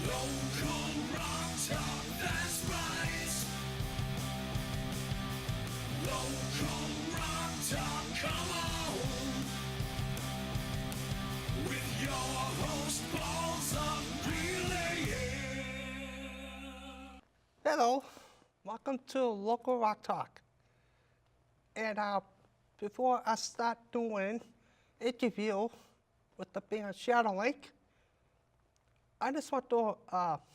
Local rock talk, that's right. Local rock talk, come on. With your host, Balls of Relay. Hello, welcome to Local Rock Talk. And before I start doing interview with the band Shadowlynx, I just want to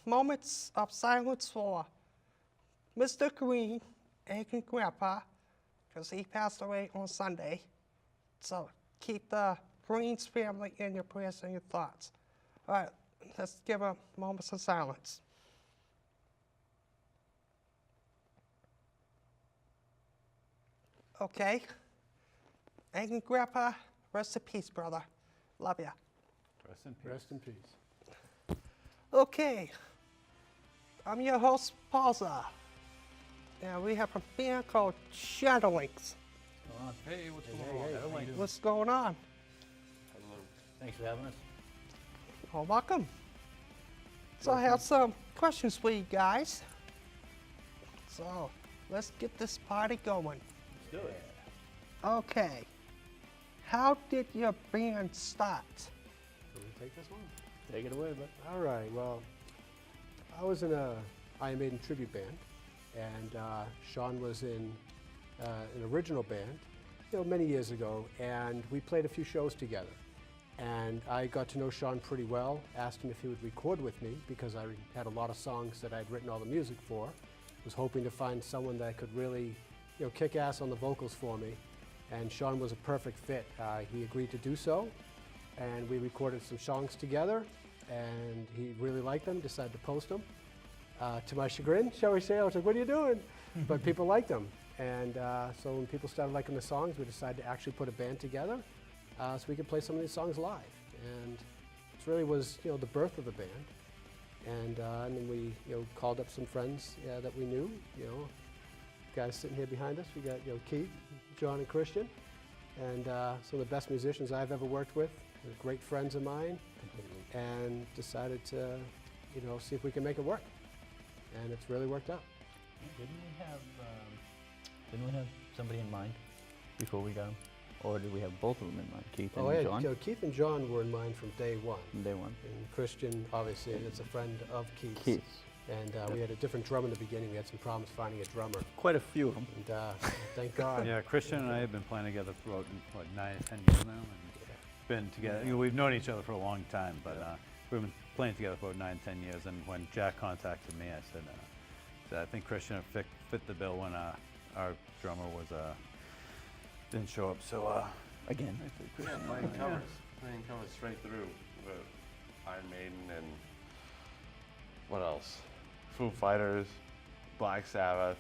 moments of silence for Mr. Green, Angry Grandpa, because he passed away on Sunday. So keep the Green's family in your prayers and your thoughts. All right, let's give a moment of silence. Okay. Angry Grandpa, rest in peace, brother. Love ya. Rest in peace. Rest in peace. Okay. I'm your host, Pausa. And we have a band called Shadowlynx. Hey, what's going hey, on? hey, How you doing? What's going on? Thanks for having us. Oh, welcome. So I have some questions for you guys. So let's get this party going. Let's do it. Okay. How did your band start? Can we take this one? Take it away, bud. All right. Well, I was in a Iron Maiden tribute band, and Sean was in an original band, many years ago, and we played a few shows together. And I got to know Sean pretty well. Asked him if he would record with me because I had a lot of songs that I'd written all the music for. Was hoping to find someone that could really, kick ass on the vocals for me. And Sean was a perfect fit. He agreed to do so, and we recorded some songs together, and he really liked them, decided to post them. To my chagrin, shall we say, I was like, what are you doing? But people liked them. And so when people started liking the songs, we decided to actually put a band together so we could play some of these songs live. And it really was, the birth of the band. And then we, called up some friends that we knew, guys sitting here behind us. We got, Keith, John, and Christian, and some of the best musicians I've ever worked with. They're great friends of mine, and decided to, see if we can make it work. And it's really worked out. Didn't we have somebody in mind before we got him? Or did we have both of them in mind, Keith and John? Keith and John were in mind from day one. From day one. And Christian, obviously, is a friend of Keith's. Keith. And we had a different drum in the beginning. We had some problems finding a drummer. Quite a few of them. And thank God. Yeah, Christian and I have been playing together for about 9 or 10 years now, and been together. We've known each other for a long time, but we've been playing together for about 9, 10 years. And when Jack contacted me, I said, I think Christian fit the bill when our drummer didn't show up. So Again. I said, Christian, Playing covers straight through with Iron Maiden and what else? Foo Fighters, Black Sabbath.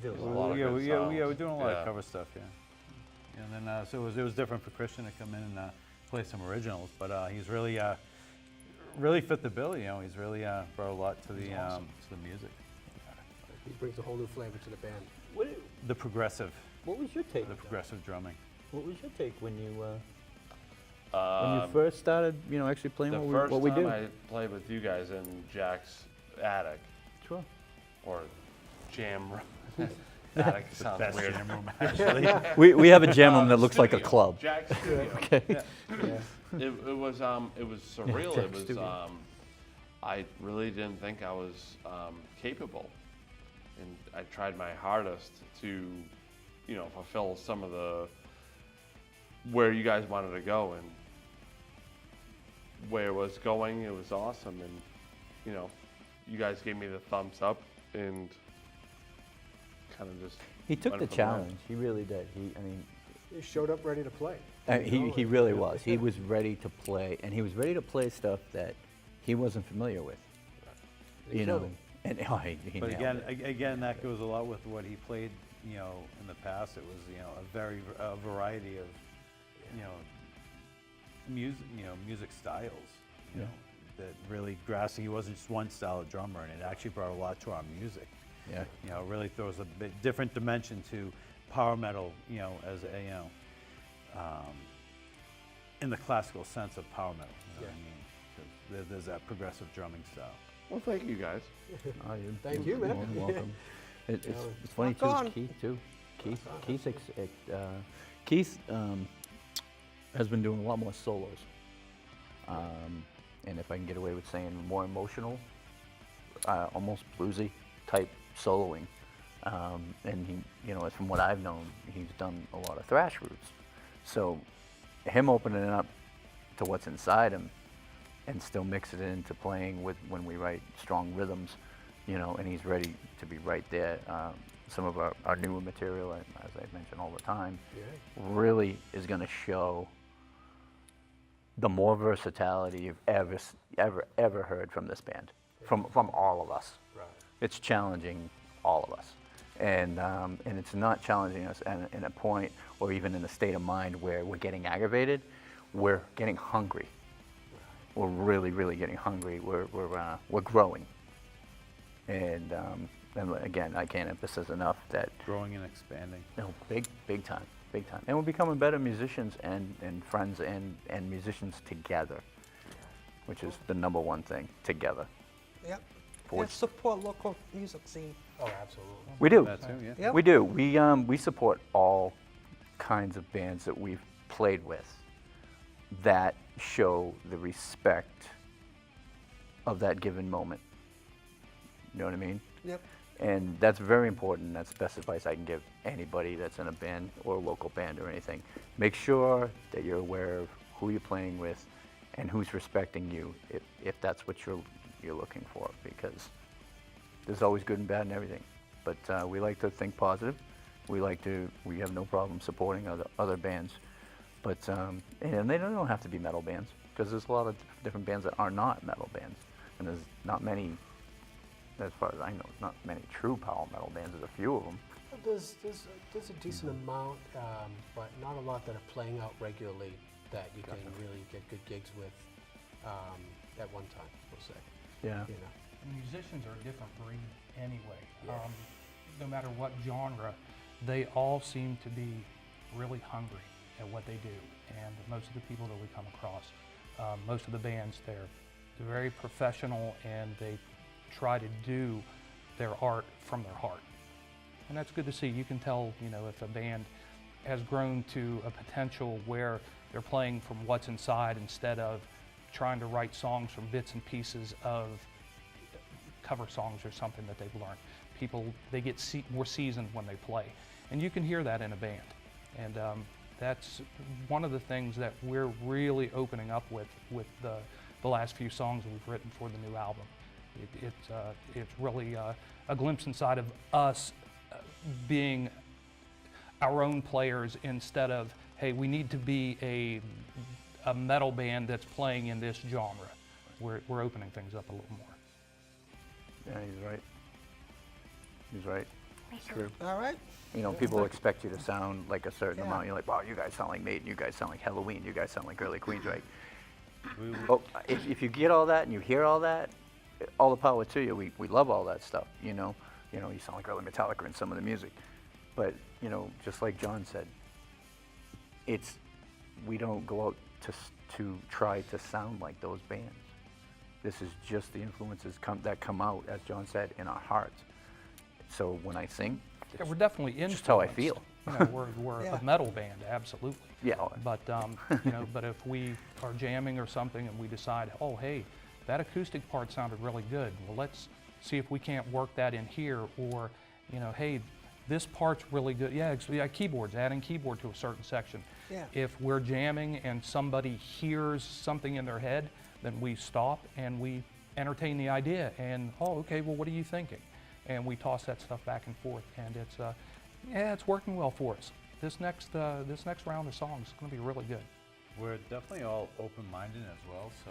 There was a lot of yeah, good we're songs. doing a lot Yeah. of cover stuff, yeah. And then so it was different for Christian to come in and play some originals, but he's really fit the bill. He's really brought a lot to the music. He brings a whole new flavor to the band. The progressive What was your take? drumming. What was your take when you first started, actually playing The what first we time do? I played with you guys in Jack's attic, Sure. or jam room. Attic sounds Best weird. jam room, actually. We have a jam room that looks like a Studio. club. Jack's studio. Okay. It was surreal. Jack's It was studio. I really didn't think I was capable, and I tried my hardest to, fulfill some of the where you guys wanted to go, and where it was going. It was awesome, and you guys gave me the thumbs up, and kind of just He took went the from there. challenge. He really did. He showed up ready to play. He really was. He was ready to play, and he was ready to play stuff that he wasn't familiar with. He killed it. And he But nailed it. again, that goes a lot with what he played, in the past. It was, a variety of, music styles, Yeah. that really grasped. He wasn't just one style of drummer, and it actually brought a lot to our music. Yeah. It really throws a bit different dimension to power metal, as a, in the classical sense of power metal. You know what I mean? 'Cause, there's that progressive drumming style. Well, thank you guys. Oh, Thank you're you, man. more than welcome. It's know, funny rock on. too, Keith too. Keith has been doing a lot more solos. And if I can get away with saying more emotional, almost bluesy type soloing. And he, from what I've known, he's done a lot of thrash roots. So him opening it up to what's inside him and still mix it into playing with when we write strong rhythms, and he's ready to be right there. Some of our newer material, as I mention all the time, really is going to show the more versatility you've ever heard from this band, from all of us. Right. It's challenging all of us, and it's not challenging us in a point or even in a state of mind where we're getting aggravated. We're getting hungry. We're really, really getting hungry. We're growing, and again, I can't emphasize enough that Growing and expanding. big time, and we're becoming better musicians and friends and musicians together, which is the number one thing. Together, Yep. For- And support local music scene. Oh, absolutely. we do. That too, yeah. Yep. We do. We support all kinds of bands that we've played with that show the respect of that given moment. You know what I mean? Yep. And that's very important. That's the best advice I can give anybody that's in a band or a local band or anything. Make sure that you're aware of who you're playing with and who's respecting you, if that's what you're looking for, because there's always good and bad in everything. But we like to think positive. We have no problem supporting other bands. But and they don't have to be metal bands, because there's a lot of different bands that are not metal bands, and there's not many. As far as I know, not many true power metal bands. There's a few of them. There's a decent amount, but not a lot that are playing out regularly that you can really get good gigs with at one time, we'll say. Yeah. Musicians are a different breed anyway. Yeah. No matter what genre, they all seem to be really hungry at what they do. And most of the people that we come across, most of the bands, they're very professional, and they try to do their art from their heart. And that's good to see. You can tell, if a band has grown to a potential where they're playing from what's inside instead of trying to write songs from bits and pieces of cover songs or something that they've learned. People, they get more seasoned when they play. And you can hear that in a band. And that's one of the things that we're really opening up with the last few songs that we've written for the new album. It's really a glimpse inside of us being our own players, instead of, hey, we need to be a metal band that's playing in this genre. We're opening things up a little more. Yeah, he's right. He's right. True. All right. People expect you to sound like a certain amount. You're like, wow, you guys sound like Maiden, you guys sound like Halloween, you guys sound like Early Queens, right? Oh, if you get all that and you hear all that, all the power to you. We love all that stuff, you sound like early Metallica in some of the music. But, just like John said, we don't go out to try to sound like those bands. This is just the influences that come out, as John said, in our hearts. So when I sing, Yeah, we're definitely influenced. just how I feel. We're Yeah. a metal band, absolutely. Yeah. But but if we are jamming or something and we decide, oh hey, that acoustic part sounded really good. Well, let's see if we can't work that in here, or hey, this part's really good. Yeah, keyboards, adding keyboard to a certain section. Yeah. If we're jamming and somebody hears something in their head, then we stop and we entertain the idea. And okay, well, what are you thinking? And we toss that stuff back and forth, and it's working well for us. This next round of songs is going to be really good. We're definitely all open-minded as well, so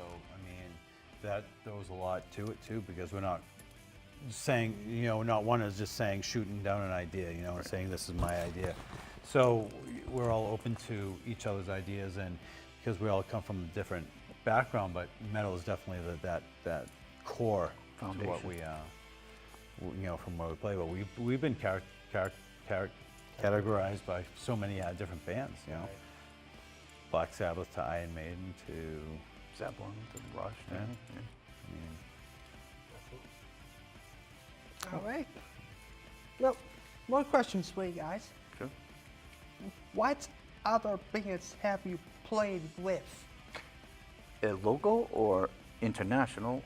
that goes a lot to it too, because we're not saying, not one is just saying, shooting down an idea, and saying this is my idea. So we're all open to each other's ideas, and because we all come from a different background, but metal is definitely that core to what we from where we play. But we've been categorized by so many different bands, Black Sabbath to Iron Maiden to Zeppelin to Rush. Yeah. Yeah. All right. Now, more questions for you guys. Sure. What other bands have you played with? Local or international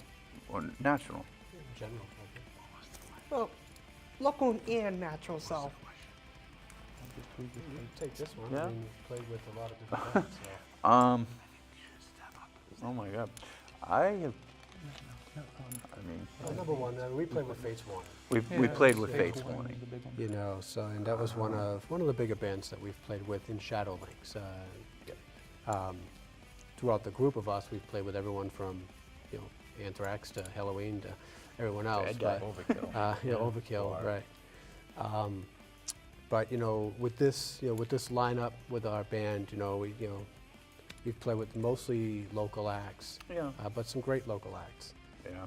or national? In general. Well, local and natural, so. You take this one. Yeah. I mean, you've played with a lot of different bands. So. Oh my God. I mean, Well, number one, we played with Fates One. we played with Fates Fates Warning Warning. is the big one. You know, so and that was one of the bigger bands that we've played with in Shadowlynx. Throughout the group of us, we've played with everyone from, you know, Anthrax to Halloween to everyone else. Bad Guy. Overkill. Yeah, Overkill, right. But you know, with this lineup with our band, we've played with mostly local acts, Yeah. but some great local acts. Yeah.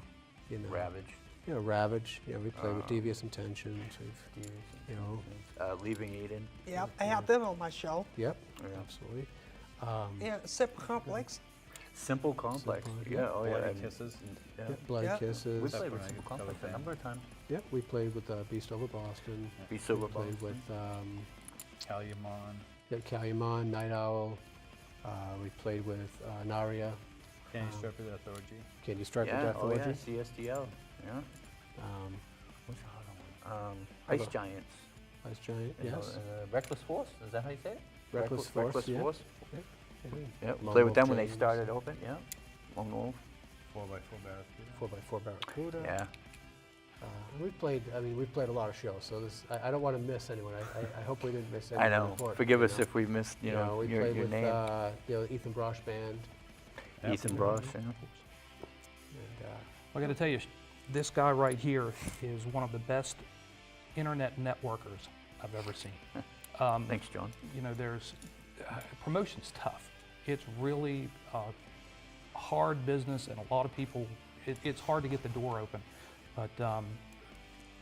You know, Ravage. Ravage. We played with Devious Intentions. We've, you know, Leaving Eden. Yep, I have them on my show. yep, Yeah. absolutely. And Simple Complex. Simple Complex. Simple, Yeah. Oh yeah. Bloody and- Kisses. Yeah. Yep, Bloody Yeah. Kisses. We played with when I Simple got Complex a fan. number of times. Yep, we played with Beast Over Boston. Be Silver We played with Calumet. Calumet, Night Owl. We played with Naria, Candy Stripper, the Authority. Candy Striper, Yeah. Death Oh yeah. Orgy. CSDL. Yeah. Um, What's the other one? Ice Other- Giants. Ice Giant, You know, yes. Reckless Force. Is that how you say it? Reckless Force, Reckless yeah. Force. Yeah. Yeah. Lone Played with Wolf them when they James. started open. Yeah. Lone Wolf. 4x4 Barracuda. 4x4 Barracuda. Yeah. We've played a lot of shows, so I don't want to miss anyone. I hope we didn't miss I anyone know. important, Forgive you us know. if we missed, We your played with name. Ethan Brosh Band. Ethan Brosh. Yeah. And, I got to tell you, this guy right here is one of the best internet networkers I've ever seen. Thanks, John. You know, promotion's tough. It's really hard business, and a lot of people, it's hard to get the door open. But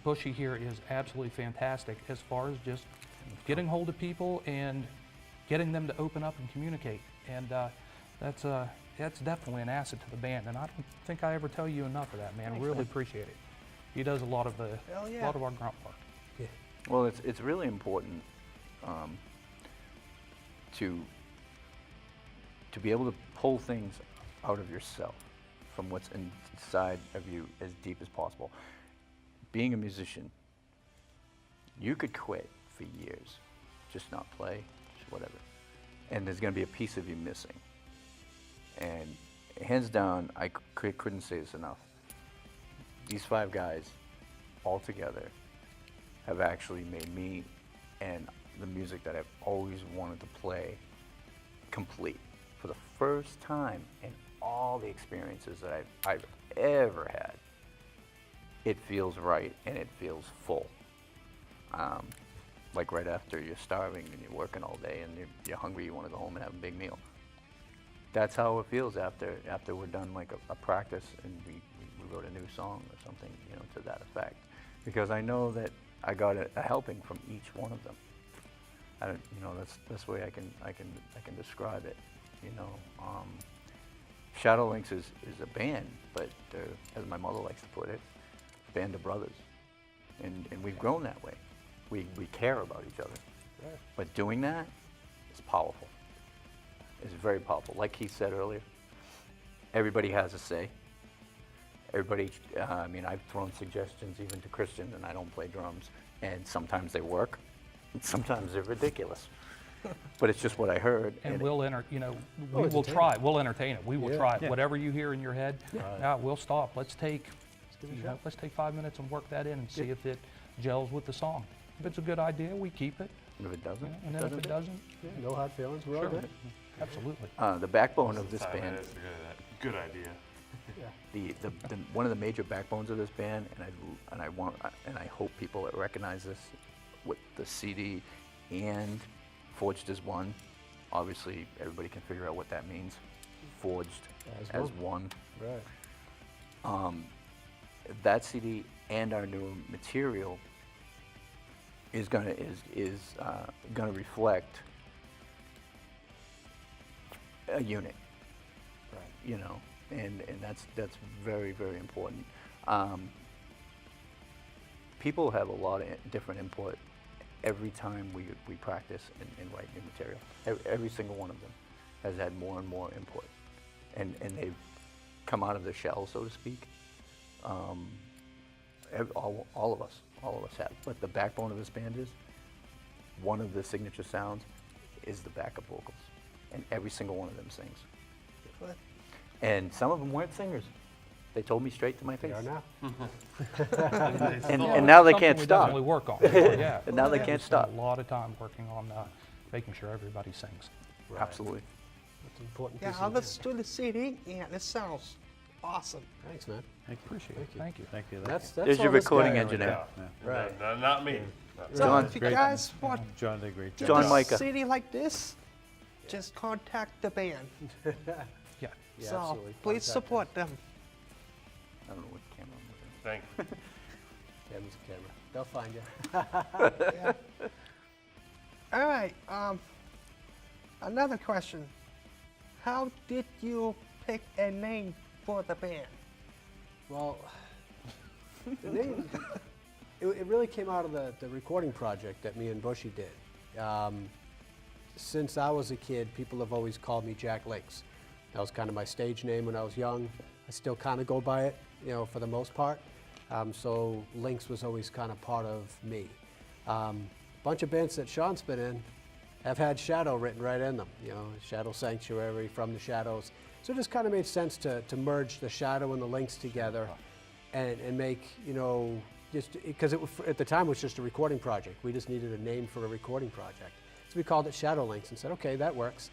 Bushy here is absolutely fantastic as far as just getting hold of people and getting them to open up and communicate. And that's definitely an asset to the band. And I don't think I ever tell you enough of that, man. Really appreciate it. He does a lot of Hell yeah. our grunt work. Well, it's really important to be able to pull things out of yourself from what's inside of you as deep as possible. Being a musician, you could quit for years, just not play, just whatever, and there's going to be a piece of you missing. And hands down, I couldn't say this enough. These 5 guys all together have actually made me and the music that I've always wanted to play complete for the first time in all the experiences that I've ever had. It feels right and it feels full. Like right after you're starving and you're working all day and you're hungry, you want to go home and have a big meal. That's how it feels after we're done like a practice and we wrote a new song or something, to that effect. Because I know that I got a helping from each one of them. I don't, that's the way I can describe it. Shadowlynx is a band, but they're, as my mother likes to put it, a band of brothers, and we've grown that way. We care about each other, Right. but doing that is powerful. It's very powerful. Like he said earlier, everybody has a say. Everybody, I've thrown suggestions even to Christian, and I don't play drums, and sometimes they work, and sometimes they're ridiculous. But it's just what I heard. And it- we will entertain it. We'll entertain it. We will Yeah. try it. Yeah. Whatever you hear in your head, we'll stop. Let's take 5 minutes and work that in and see if it gels with the song. If it's a good idea, we keep it. If it doesn't, And then if it doesn't, Yeah, no hard feelings. We're all Sure. good. absolutely. The backbone of this Time band, it is a good idea. the one of the major backbones of this band, and I hope people recognize this with the CD and Forged as One. Obviously, everybody can figure out what that means. Forged as one. Right. That CD and our new material is gonna reflect a unit. Right. you know, and that's very, very important. People have a lot of different input every time we practice and write new material. Every single one of them has had more and more input, and they've come out of their shell, so to speak. All of us have. But the backbone of this band is, one of the signature sounds is the backup vocals, and every single one of them sings. But And some of them weren't singers. They told me straight to my face. They are now. And now they can't Something we stop. definitely work on. Yeah. And now they We can't spend stop. A lot of time working on making sure everybody sings. Right. Absolutely. That's an important yeah, piece I of listened to the CD and it sounds awesome. Thanks, man. Appreciate it. Thank you. Thank you. That's There's all your this recording guy- engineer. Right. No, not me. So John, if you great. guys want John did a great to job. John get a Micah. CD like this, just contact the band. Yeah. Yeah, So absolutely. please Contact support them. I don't know what camera I'm looking Thank you. Camera's a camera. They'll find you. Yeah. All right. Another question. How did you pick a name for the band? Well, the name, it really came out of the recording project that me and Bushy did. Since I was a kid, people have always called me Jack Lynx. That was kind of my stage name when I was young. I still kind of go by it, you know, for the most part. So Lynx was always kind of part of me. Bunch of bands that Sean's been in have had Shadow written right in them, you know, Shadow Sanctuary, From the Shadows. So it just kind of made sense to merge the Shadow and the Lynx together and make, you know, just, because at the time it was just a recording project. We just needed a name for a recording project. So we called it Shadowlynx and said, okay, that works.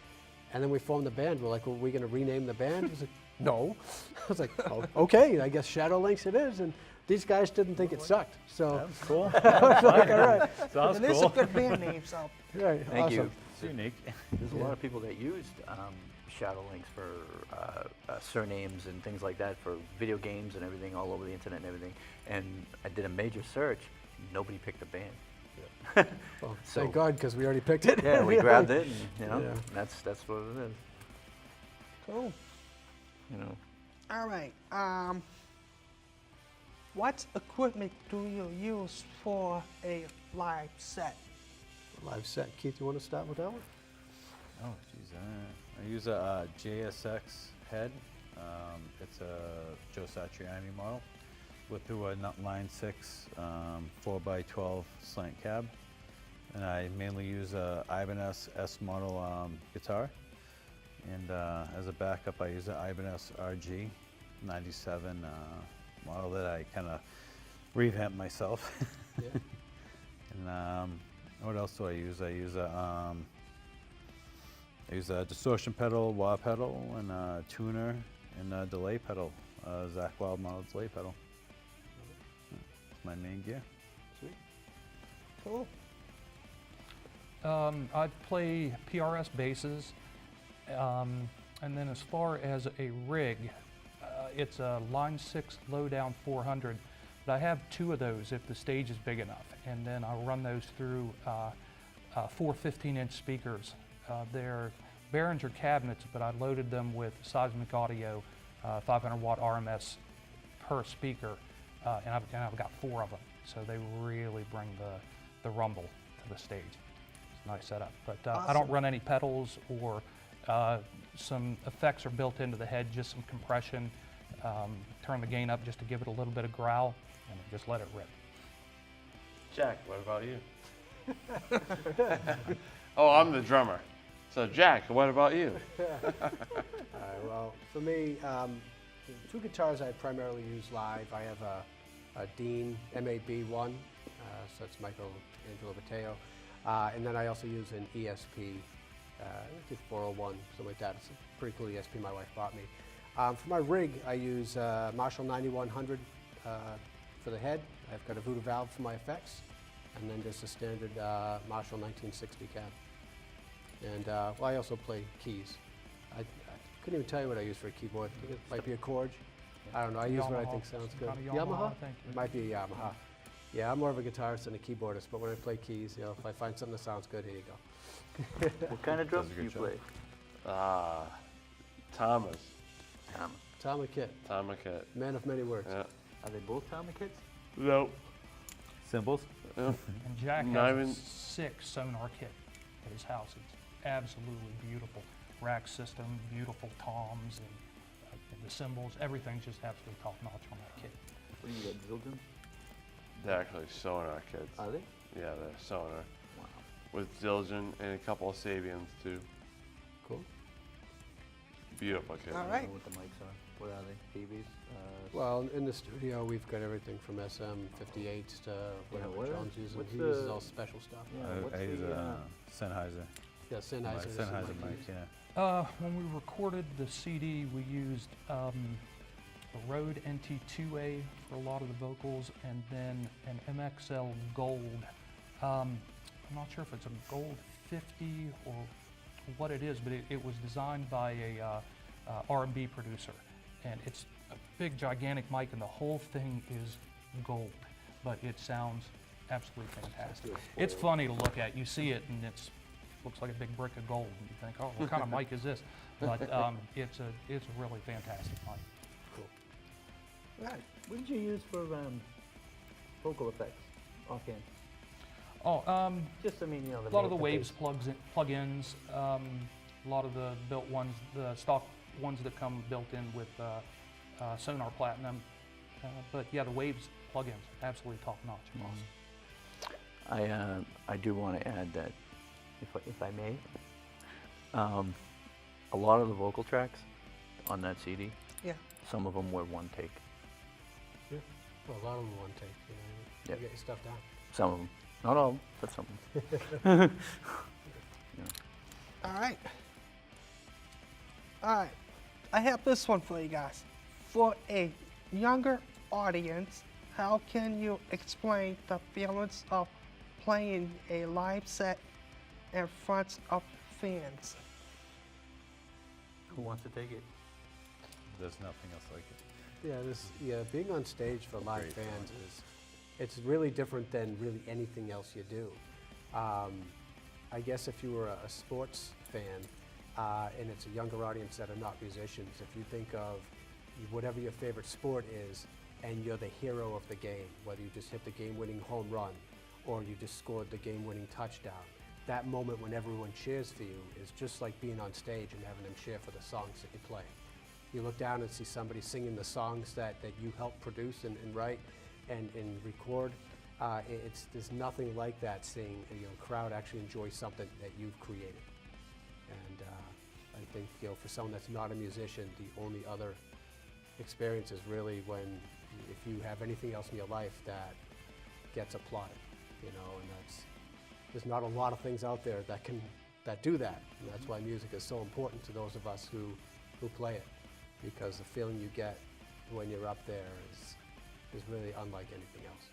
And then we formed the band. We're like, well, are we going to rename the band? He was like, no. I was like, oh, okay, I guess Shadowlynx it is. And these guys didn't think it sucked. So That's cool. I was like, all right. Sounds It is a cool. good band name, so. Right, Thank awesome. you. It's unique. There's a lot of people that used Shadowlynx for surnames and things like that for video games and everything all over the internet and everything. And I did a major search. Nobody picked the band. Well, So- thank God, because we already picked it. Yeah, we grabbed it, and you know, Yeah. that's what it is. Cool. You know, All right. What equipment do you use for a live set? Live set. Keith, you want to start with that one? Oh, geez. I use a JSX head. It's a Joe Satriani model through a Line 6 4x12 slant cab. And I mainly use a Ibanez S model guitar. And as a backup, I use an Ibanez RG 97 model that I kind of revamped myself. Yeah. And what else do I use? I use a distortion pedal, wah pedal, and a tuner, and a delay pedal, Zach Wild model delay pedal. That's my main gear. Sweet. Cool. I play PRS basses, and then as far as a rig, it's a Line 6 low-down 400, but I have two of those if the stage is big enough, and then I'll run those through four 15-inch speakers. They're Behringer cabinets, but I loaded them with Seismic Audio 500-watt RMS per speaker, and I've got four of them, so they really bring the rumble to the stage. It's a nice setup, but I don't Awesome. run any pedals or some effects are built into the head, just some compression. Turn the gain up just to give it a little bit of growl, and just let it rip. Jack, what about you? Oh, I'm the drummer. So Jack, what about you? All right, well, for me, the two guitars I primarily use live. I have a Dean MAB1, so it's Michelangelo Matteo. And then I also use an ESP, I think 401, something like that. It's a pretty cool ESP my wife bought me. For my rig, I use Marshall 9100 for the head. I've got a Voodoo valve for my effects, and then just a standard Marshall 1960 cab. And well, I also play keys. I couldn't even tell you what I use for a keyboard. I think it might be a Korg. I don't know. I use what I Yamaha. think sounds good. Kind of Yamaha, I think. It might be a Yamaha. Yeah, I'm more of a guitarist than a keyboardist, but when I play keys, you know, if I find something that sounds good, here you go. what kind of drums Does a do you good job. play? Thomas. Tom McKitt, Tom McKitt. man of many words. Yeah. Are they both Tom McKitts? Nope. Symbols? Yep. And Jack Not has even- a 6 sonar kit at his house. It's absolutely beautiful. Rack system, beautiful toms, and the cymbals, everything's just absolutely top notch on that kit. What do you got, Zildjian? They're actually sonar kids. Are they? Yeah, they're sonar. Wow. With Zildjian and a couple of Sabians too. Cool. Beautiful kids. All I don't right. know what the mics are. What are they? PVs? Well, in the studio, we've got everything from SM58s to whatever what John's using. what's He uses the- all special stuff. Yeah, what's I use the, a Sennheiser. Yeah, Sennheiser. is Sennheiser the mic mic, he yeah. When we recorded the CD, we used the Rode NT2A for a lot of the vocals, and then an MXL Gold. I'm not sure if it's a Gold 50 or what it is, but it was designed by a R&B producer, and it's a big, gigantic mic, and the whole thing is gold, but it sounds absolutely fantastic. It's funny to look at. You see it, and it looks like a big brick of gold, and you think, oh, what kind of mic is this? But it's a really fantastic mic. Right. What did you use for vocal effects offhand? Oh, Just, I mean, you know, a lot of the bass. Waves plugins, a lot of the built ones, the stock ones that come built in with Sonar Platinum. But yeah, the Waves plugins, absolutely top notch. Awesome. I do want to add that, if I may, a lot of the vocal tracks on that CD, Yeah. some of them were one take. Yeah. Well, a lot of them one take. You know, Yep. you get your stuff down. Some of them, not all of them, but some of them. All right. All right. I have this one for you guys. For a younger audience, how can you explain the feelings of playing a live set in front of fans? Who wants to take it? There's nothing else like it. Yeah, being on stage for live Great fans it's really different than really anything else you do. I guess if you were a sports fan and it's a younger audience that are not musicians, if you think of whatever your favorite sport is and you're the hero of the game, whether you just hit the game-winning home run or you just scored the game-winning touchdown, that moment when everyone cheers for you is just like being on stage and having them cheer for the songs that you play. You look down and see somebody singing the songs that you helped produce and write and record. There's nothing like that, seeing a crowd actually enjoy something that you've created. And I think for someone that's not a musician, the only other experience is really when if you have anything else in your life that gets applauded, and there's not a lot of things out there that do that. And that's why music is so important to those of us who play it, because the feeling you get when you're up there is really unlike anything else.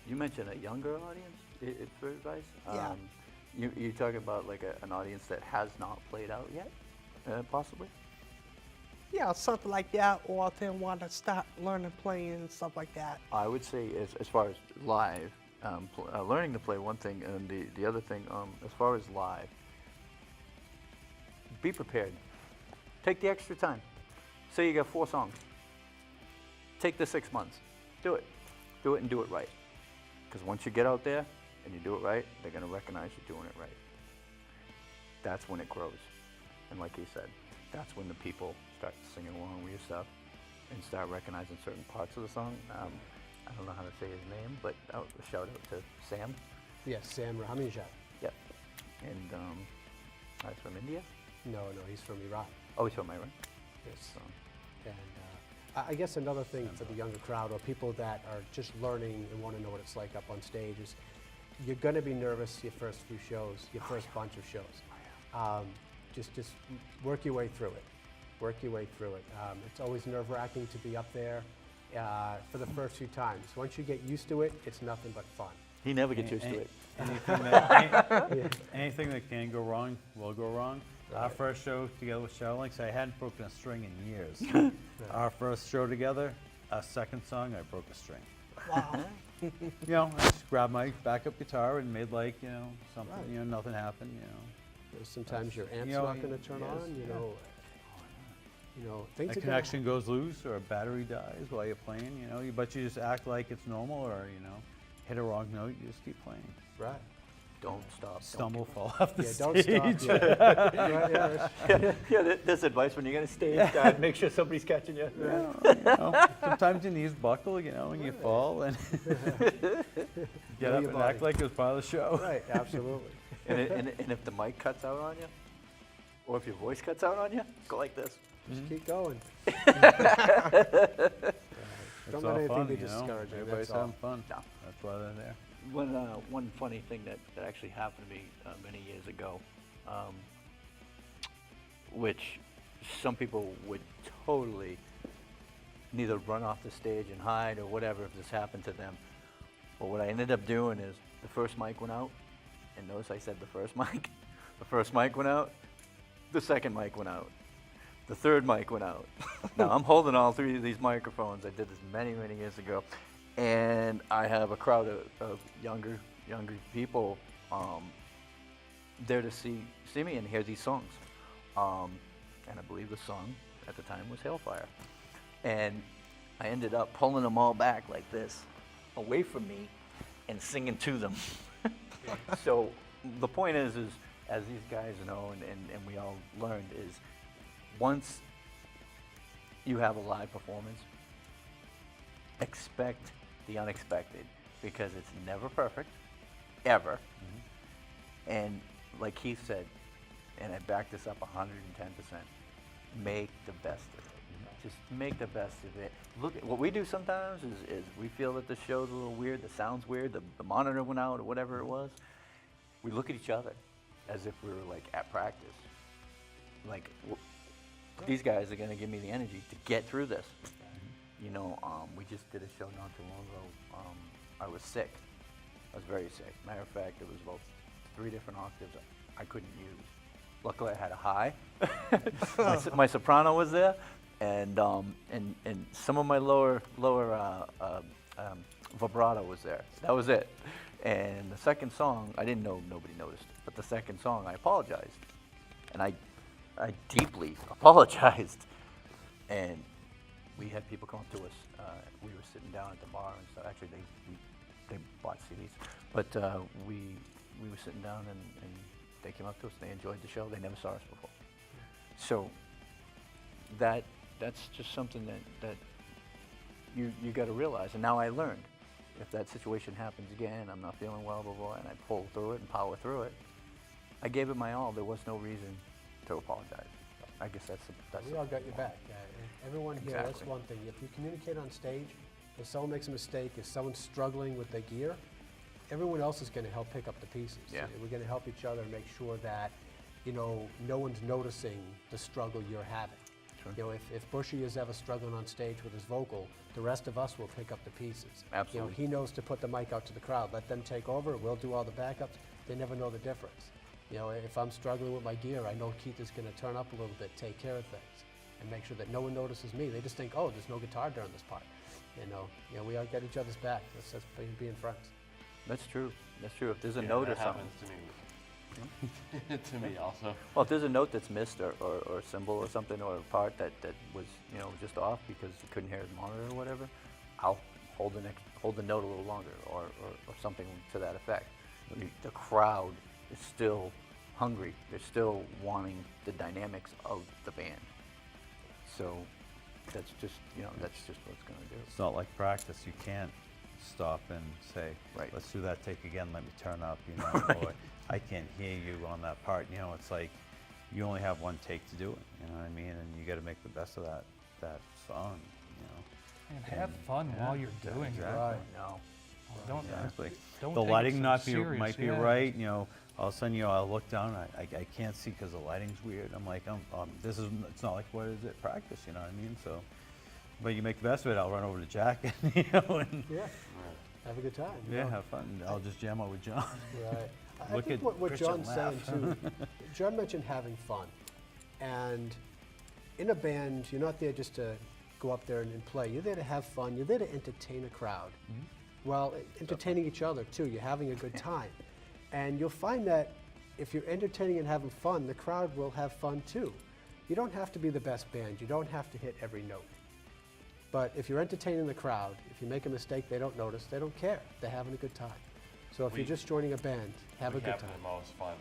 You mentioned a younger audience for advice. Yeah. You talking about like an audience that has not played out yet, possibly? Yeah, something like that, or if they want to start learning playing and stuff like that. I would say as far as live, learning to play one thing, and the other thing, as far as live, be prepared. Take the extra time. Say you got 4 songs. Take the 6 months. Do it. Do it and do it right. Because once you get out there and you do it right, they're going to recognize you're doing it right. That's when it grows. And like he said, that's when the people start singing along with your stuff and start recognizing certain parts of the song. I don't know how to say his name, but a shout out to Sam. Yes, Sam Rahamijat. Yep. And he's from India? No, he's from Iraq. Oh, he's from Iran. Yes. So, And I guess another thing for the younger crowd or people that are just learning and want to know what it's like up on stage is you're going to be nervous your first few shows, your first bunch of shows. Just work your way through it. Work your way through it. It's always nerve-wracking to be up there for the first few times. Once you get used to it, it's nothing but fun. he never gets used to it. Anything that can go wrong will go wrong. Our first show together with Shadowlynx, I hadn't broken a string in years. Our first show together, our second song, I broke a string. Wow. I just grabbed my backup guitar and made like, something, nothing happened, Sometimes your amp's You know, not going to turn yes, on, yeah. You know, things A are gonna connection goes loose or a battery dies while you're playing, you know, but you just act like it's normal or, you know, hit a wrong note, you just keep playing. Right. Don't stop. Stumble, fall off the Yeah, stage. don't stop. Yeah. Right, yeah, Yeah, there's advice when you're gonna stage. Make sure somebody's catching you. Well, you know, sometimes your knees buckle, you know, and you fall and get Know up your and act body. like it was part of the show. Right, absolutely. And if the mic cuts out on you, or if your voice cuts out on you, go like this. Just keep going. It's Don't all let anything fun, be you know. discouraging. Everybody's That's all. having fun. No. That's why they're there. One funny thing that actually happened to me many years ago, which some people would totally neither run off the stage and hide or whatever if this happened to them. But what I ended up doing is the first mic went out, and notice I said the first mic. The first mic went out, the second mic went out, the third mic went out. Now I'm holding all three of these microphones. I did this many years ago. And I have a crowd of younger people there to see me and hear these songs. And I believe the song at the time was Hellfire. And I ended up pulling them all back like this, away from me, and singing to them. So the point is as these guys know and we all learned, is once you have a live performance, expect the unexpected, because it's never perfect, ever. And like Keith said, and I back this up 110%, make the best of it. Just make the best of it. Look, what we do sometimes is we feel that the show's a little weird, the sound's weird, the monitor went out or whatever it was. We look at each other as if we were like at practice. Like, these guys are gonna give me the energy to get through this. You know, we just did a show not too long ago. I was sick. I was very sick. Matter of fact, it was about 3 different octaves I couldn't use. Luckily, I had a high. my soprano was there, and some of my lower vibrato was there. That was it. And the second song, I didn't know nobody noticed, but the second song, I apologized, and I deeply apologized, and we had people come up to us. We were sitting down at the bar, and so actually they bought CDs, but we were sitting down, and they came up to us. They enjoyed the show. They never saw us before. So that's just something that you got to realize. And now I learned, if that situation happens again, I'm not feeling well, blah, blah, and I pull through it and power through it, I gave it my all. There was no reason to apologize. I guess that's We all got your back. Everyone here, that's Exactly. one thing. If you communicate on stage, if someone makes a mistake, if someone's struggling with their gear, everyone else is going to help pick up the pieces. Yeah. We're going to help each other and make sure that, you know, no one's noticing the struggle you're having. Sure. You know, if Bushy is ever struggling on stage with his vocal, the rest of us will pick up the pieces. Absolutely. You know, he knows to put the mic out to the crowd. Let them take over. We'll do all the backups. They never know the difference. You know, if I'm struggling with my gear, I know Keith is going to turn up a little bit, take care of things, and make sure that no one notices me. They just think, oh, there's no guitar during this part. You know, we all got each other's back. That's being friends. That's true. That's true. If there's a note or that something. happens to me. To me also. Well, if there's a note that's missed or a symbol or something or a part that was, you know, just off because you couldn't hear the monitor or whatever, I'll hold the note a little longer or something to that effect. The crowd is still hungry. They're still wanting the dynamics of the band. So that's just, you know, that's just what it's going to do. It's not like practice. You can't stop and say, Right. let's do that take again, let me turn up, you know, or I can't hear you on that part. You know, it's like you only have one take to do it, you know what I mean? And you got to make the best of that song, you know. And have fun Yeah, while you're doing exactly. it. Right. No. Don't, Exactly. don't The take it lighting so might serious, be yeah. right, you know, all of a sudden, you know, I'll look down, I can't see because the lighting's weird. I'm like, it's not like what is it, practice, you know what I mean? So, but you make the best of it. I'll run over to Jack and, you know, and Yeah. Have a good time. you yeah, know. have fun. I'll just jam out with John. Right. I Look think at what Christian John's saying laugh. too, John mentioned having fun. And in a band, you're not there just to go up there and play. You're there to have fun. You're there to entertain a crowd. Well, entertaining each other too. You're having a good time. And you'll find that if you're entertaining and having fun, the crowd will have fun too. You don't have to be the best band. You don't have to hit every note. But if you're entertaining the crowd, if you make a mistake, they don't notice. They don't care. They're having a good time. So if you're just joining a band, have a We good have time. the most fun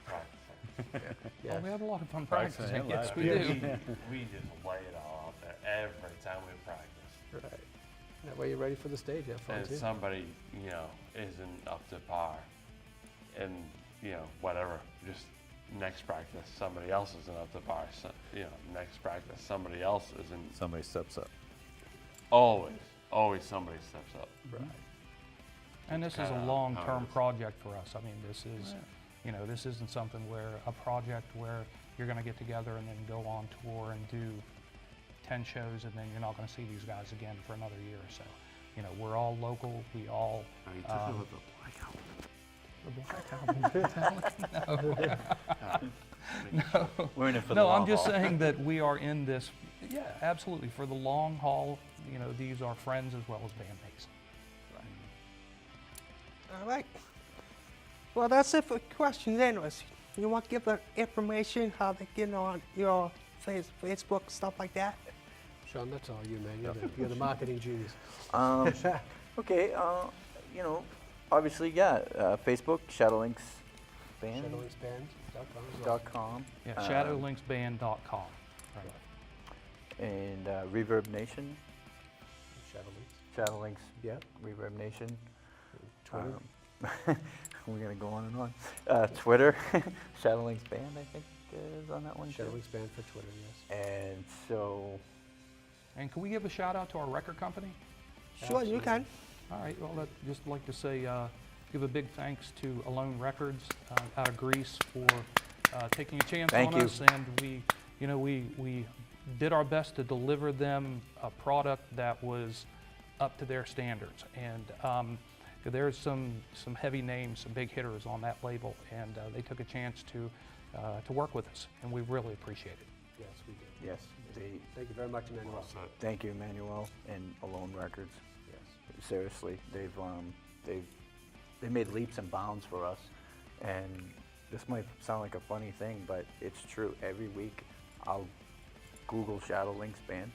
practicing. Yeah. Oh, we have a lot of fun Practicing, practicing. yeah, Yes, live. we do. We just lay it all out there every time we practice. Right. That way you're ready for the stage. Have fun And too. if somebody, isn't up to par, and, whatever, just next practice, somebody else isn't up to par. So, next practice, somebody else isn't. Somebody steps up. Always somebody steps up. Right. And this is a Kinda how long-term it is. project for us. I mean, this is, this isn't something where, a project where you're gonna get together and then go on tour and do 10 shows and then you're not gonna see these guys again for another year or so. We're all local, we all. We're in it for the No, long I'm just haul. saying that we are in this, yeah, absolutely, for the long haul. These are friends as well as bandmates. All right. Well, that's it for questions anyways. You want to give the information, how they get on your Facebook, stuff like that? Sean, that's all you, man. You're the marketing genius. Okay, obviously, Facebook, Shadowlynx Band. Shadowlynxband.com. Yeah, shadowlynxband.com. Right. And Reverb Nation, Shadowlynx. Shadowlynx, Yeah. Reverb Nation. Twitter. We're gonna go on and on. Twitter, Shadowlynx Band, I think is on that one too. Shadowlynx Band for Twitter, yes. And so, And can we give a shout out to our record company? Sure, you can. All right, well, I'd just like to say, give a big thanks to Alone Records out of Greece for taking a chance Thank on you. us. And we did our best to deliver them a product that was up to their standards. And there's some heavy names, some big hitters on that label, and they took a chance to work with us, and we really appreciate it. Yes, we did. yes, Thank you very much, Emmanuel. thank you, Emmanuel and Alone Records. Yes. Seriously, they've made leaps and bounds for us, and this might sound like a funny thing, but it's true. Every week, I'll Google Shadowlynx Band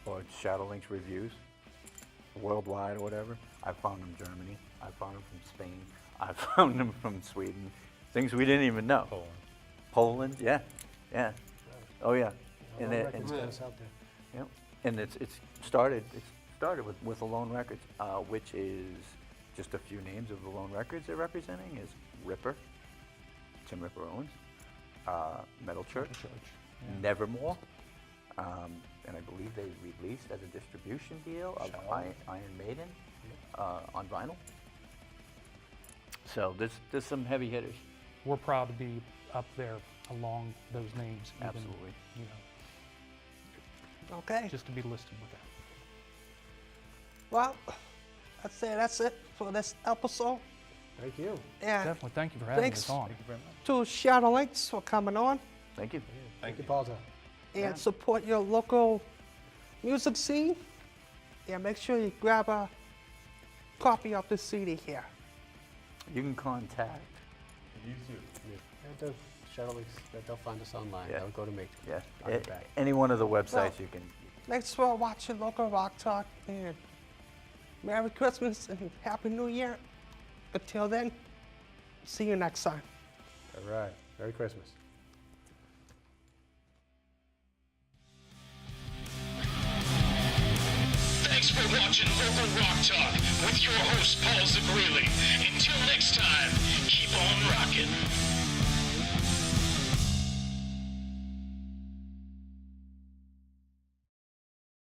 or Shadowlynx reviews, worldwide or whatever. I found them Germany. I found them from Spain. I found them from Sweden. Things we didn't even know. Poland, yeah. Oh yeah. Alone And it- Records and- got us out there. Yep. And it's started with Alone Records, which is just a few names of Alone Records they're representing is Ripper, Tim Ripper owns, Metal Church, Nevermore, and I believe they released as a distribution deal of Iron Maiden on vinyl. So there's some heavy hitters. We're proud to be up there along those names, even, Absolutely. Okay. just to be listed with that. Well, I'd say that's it for this episode. Thank you. And Definitely, thank you for having thanks. us on. to Shadowlynx for coming on Thank you. Thank you, Paul's. and Yeah. support your local music scene. And make sure you grab a copy of the CD here. You can contact. And Shadowlynx, they'll find us online. Yeah. They'll go to me. Yeah. I'll get back. Any one of the websites Well- you can. Thanks for watching Local Rock Talk and Merry Christmas and Happy New Year. Until then, see you next time. All right. Merry Christmas. Thanks for watching Local Rock Talk with your host, Paul Zagreely. Until next time, keep on rocking.